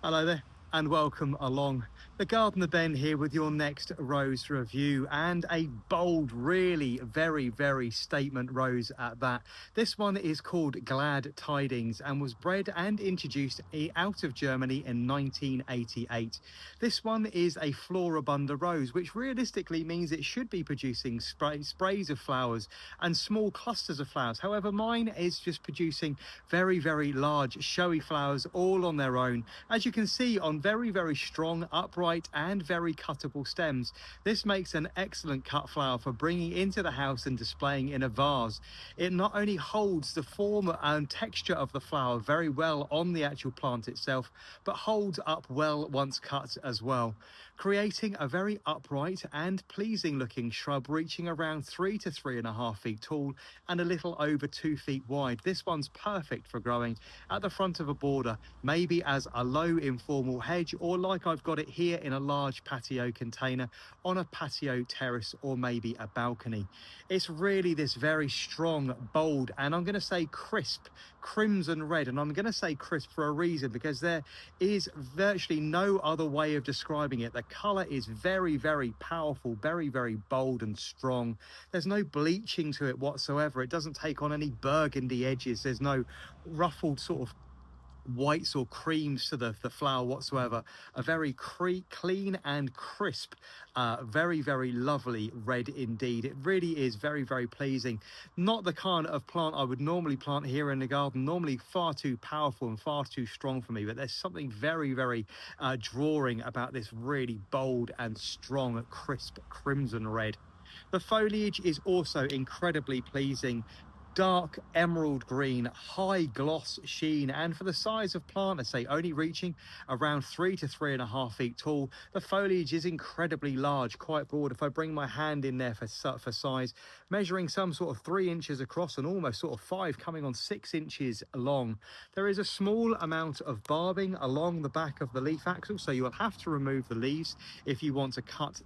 Hello there and welcome along. The Gardener Ben here with your next rose review, and a bold, really very statement rose at that. This one is called Glad Tidings and was bred and introduced out of Germany in 1988. This one is a Florabunda rose, which realistically means it should be producing sprays of flowers and small clusters of flowers. However, mine is just producing very large showy flowers all on their own, as you can see, on very strong, upright and very cuttable stems. This makes an excellent cut flower for bringing into the house and displaying in a vase. It not only holds the form and texture of the flower very well on the actual plant itself, but holds up well once cut as well, creating a very upright and pleasing looking shrub reaching around 3 to 3.5 feet tall and a little over 2 feet wide. This one's perfect for growing at the front of a border, maybe as a low informal hedge, or like I've got it here in a large patio container on a patio terrace or maybe a balcony. It's really this very strong, bold, and I'm going to say crisp crimson red. And I'm going to say crisp for a reason, because there is virtually no other way of describing it. The color is very powerful, very bold and strong. There's no bleaching to it whatsoever. It doesn't take on any burgundy edges. There's no ruffled sort of whites or creams to the flower whatsoever. A very clean and crisp, very lovely red indeed. It really is very pleasing. Not the kind of plant I would normally plant here in the garden, normally far too powerful and far too strong for me, but there's something very drawing about this really bold and strong crisp crimson red. The foliage is also incredibly pleasing. Dark emerald green, high gloss sheen, and for the size of plant, I say only reaching around 3 to 3.5 feet tall. The foliage is incredibly large, quite broad. If I bring my hand in there for size, measuring some sort of 3 inches across and almost sort of 5, coming on 6 inches long. There is a small amount of barbing along the back of the leaf axil, so you will have to remove the leaves if you want to cut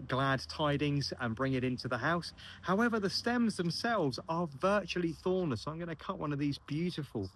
Glad Tidings and bring it into the house. However, the stems themselves are virtually thornless. So I'm going to cut one of these beautiful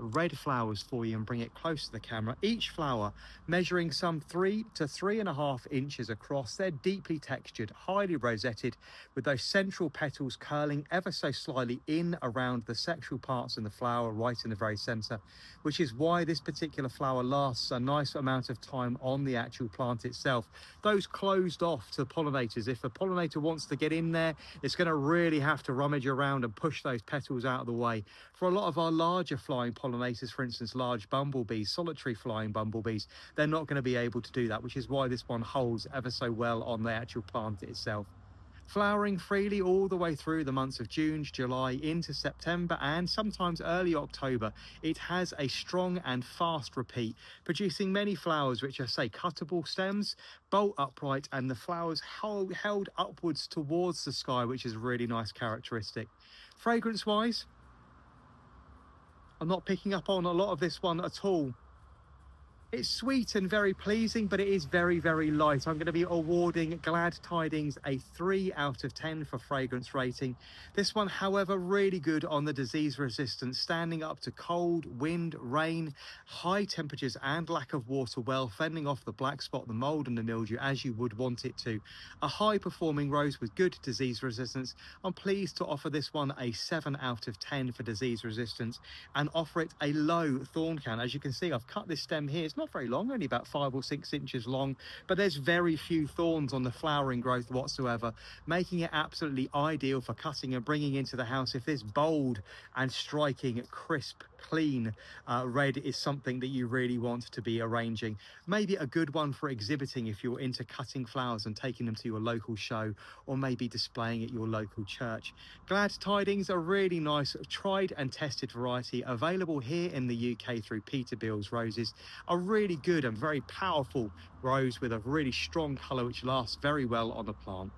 red flowers for you and bring it close to the camera. Each flower measuring some 3 to 3.5 inches across. They're deeply textured, highly rosetted, with those central petals curling ever so slightly in around the sexual parts in the flower, right in the very center, which is why this particular flower lasts a nice amount of time on the actual plant itself. Those closed off to pollinators. If a pollinator wants to get in there, it's going to really have to rummage around and push those petals out of the way. For a lot of our larger flying pollinators, for instance large bumblebees, solitary flying bumblebees, they're not going to be able to do that, which is why this one holds ever so well on the actual plant itself. Flowering freely all the way through the months of June, July into September and sometimes early October. It has a strong and fast repeat, producing many flowers which are, say, cuttable stems, bolt upright, and the flowers held upwards towards the sky, which is a really nice characteristic. Fragrance wise, I'm not picking up on a lot of this one at all. It's sweet and very pleasing, but it is very light. I'm going to be awarding Glad Tidings a 3 out of 10 for fragrance rating. This one, however, really good on the disease resistance, standing up to cold, wind, rain, high temperatures and lack of water, well, fending off the black spot, the mold and the mildew as you would want it to. A high performing rose with good disease resistance. I'm pleased to offer this one a 7 out of 10 for disease resistance and offer it a low thorn count. As you can see, I've cut this stem here. It's not very long, only about 5 or 6 inches long, but there's very few thorns on the flowering growth whatsoever, making it absolutely ideal for cutting and bringing into the house if this bold and striking, crisp, clean red is something that you really want to be arranging. Maybe a good one for exhibiting if you're into cutting flowers and taking them to your local show, or maybe displaying at your local church. Glad Tidings, a really nice tried and tested variety available here in the UK through Peterbilt's Roses. A really good and very powerful rose with a really strong colour which lasts very well on the plant.